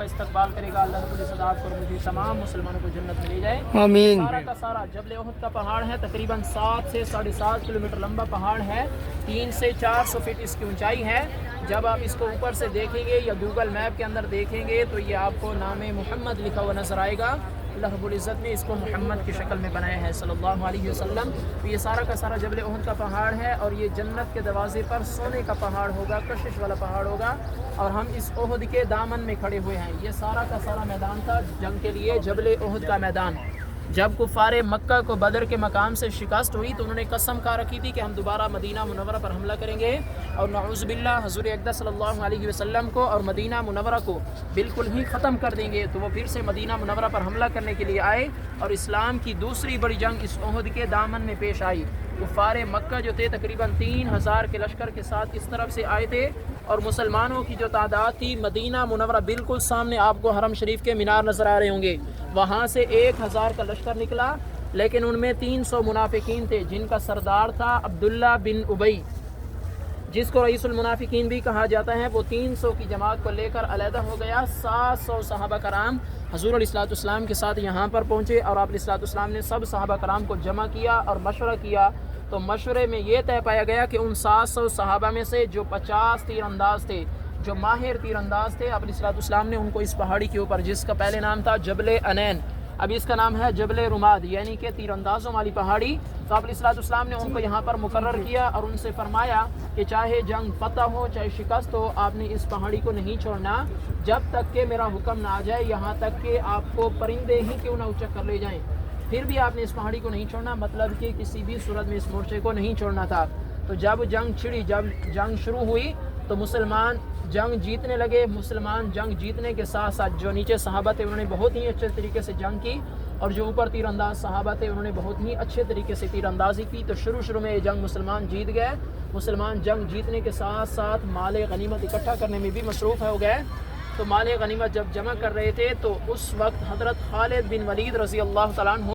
استقبال کرے گا. اللہ رب العزت آپ کو اور مجھے تمام مسلمانوں کو جنت میں لے جائے. آمین. سارا کا سارا جبل احد کا پہاڑ ہے، تقریباً 7 سے 7.5 کلومیٹر لمبا پہاڑ ہے. 3 سے 400 فٹ اس کی اونچائی ہے. جب آپ اس کو اوپر سے دیکھیں گے یا گوگل میپ کے اندر دیکھیں گے تو یہ آپ کو نام محمد لکھا ہوا نظر آئے گا. اللہ رب العزت نے اس کو محمد کی شکل میں بنایا ہے صلی اللہ علیہ وسلم. تو یہ سارا کا سارا جبل احد کا پہاڑ ہے اور یہ جنت کے دروازے پر سونے کا پہاڑ ہوگا، کشش والا پہاڑ ہوگا. اور ہم اس احد کے دامن میں کھڑے ہوئے ہیں. یہ سارا کا سارا میدان تھا جنگ کے لیے، جبل احد کا میدان. جب کفار مکہ کو بدر کے مقام سے شکست ہوئی تو انہوں نے قسم کھا رکھی تھی کہ ہم دوبارہ مدینہ منورہ پر حملہ کریں گے اور نعوذ باللہ حضور اقدس صلی اللہ علیہ وسلم کو اور مدینہ منورہ کو بالکل ہی ختم کر دیں گے. تو وہ پھر سے مدینہ منورہ پر حملہ کرنے کے لیے آئے اور اسلام کی دوسری بڑی جنگ اس احد کے دامن میں پیش آئی. کفار مکہ جو تھے تقریباً 3000 کے لشکر کے ساتھ اس طرف سے آئے تھے اور مسلمانوں کی جو تعداد تھی مدینہ منورہ بالکل سامنے آپ کو حرم شریف کے مینار نظر آ رہے ہوں گے، وہاں سے 1000 کا لشکر نکلا. لیکن ان میں 300 منافقین تھے جن کا سردار تھا عبداللہ بن ابی، جس کو رئیس المنافقین بھی کہا جاتا ہے. وہ 300 کی جماعت کو لے کر علیحدہ ہو گیا. 700 صحابہ کرام حضور علیہ الصلوۃ والسلام کے ساتھ یہاں پر پہنچے اور آپ علیہ الصلوۃ والسلام نے سب صحابہ کرام کو جمع کیا اور مشورہ کیا. تو مشورے میں یہ طے پایا گیا کہ ان 700 صحابہ میں سے جو 50 تیر انداز تھے، جو ماہر تیر انداز تھے، آپ علیہ الصلوۃ والسلام نے ان کو اس پہاڑی کے اوپر، جس کا پہلے نام تھا جبل انین، اب اس کا نام ہے جبل رماد، یعنی کہ تیر اندازوں والی پہاڑی. تو آپ علیہ الصلوۃ والسلام نے ان کو یہاں پر مقرر کیا اور ان سے فرمایا کہ چاہے جنگ فتح ہو چاہے شکست ہو، آپ نے اس پہاڑی کو نہیں چھوڑنا جب تک کہ میرا حکم نہ آ جائے، یہاں تک کہ آپ کو پرندے ہی کیوں نہ اچک کر لے جائیں. پھر بھی آپ نے اس پہاڑی کو نہیں چھوڑنا، مطلب کہ کسی بھی صورت میں اس مورچے کو نہیں چھوڑنا تھا. تو جب جنگ چھڑی، جب جنگ شروع ہوئی تو مسلمان جنگ جیتنے لگے. مسلمان جنگ جیتنے کے ساتھ ساتھ جو نیچے صحابہ تھے انہوں نے بہت ہی اچھے طریقے سے جنگ کی اور جو اوپر تیر انداز صحابہ تھے انہوں نے بہت ہی اچھے طریقے سے تیر اندازی کی. تو شروع میں یہ جنگ مسلمان جیت گئے. مسلمان جنگ جیتنے کے ساتھ ساتھ مال غنیمت اکٹھا کرنے میں بھی مصروف ہو گئے. تو مال غنیمت جب جمع کر رہے تھے تو اس وقت حضرت خالد بن ولید رضی اللہ تعالیٰ عنہ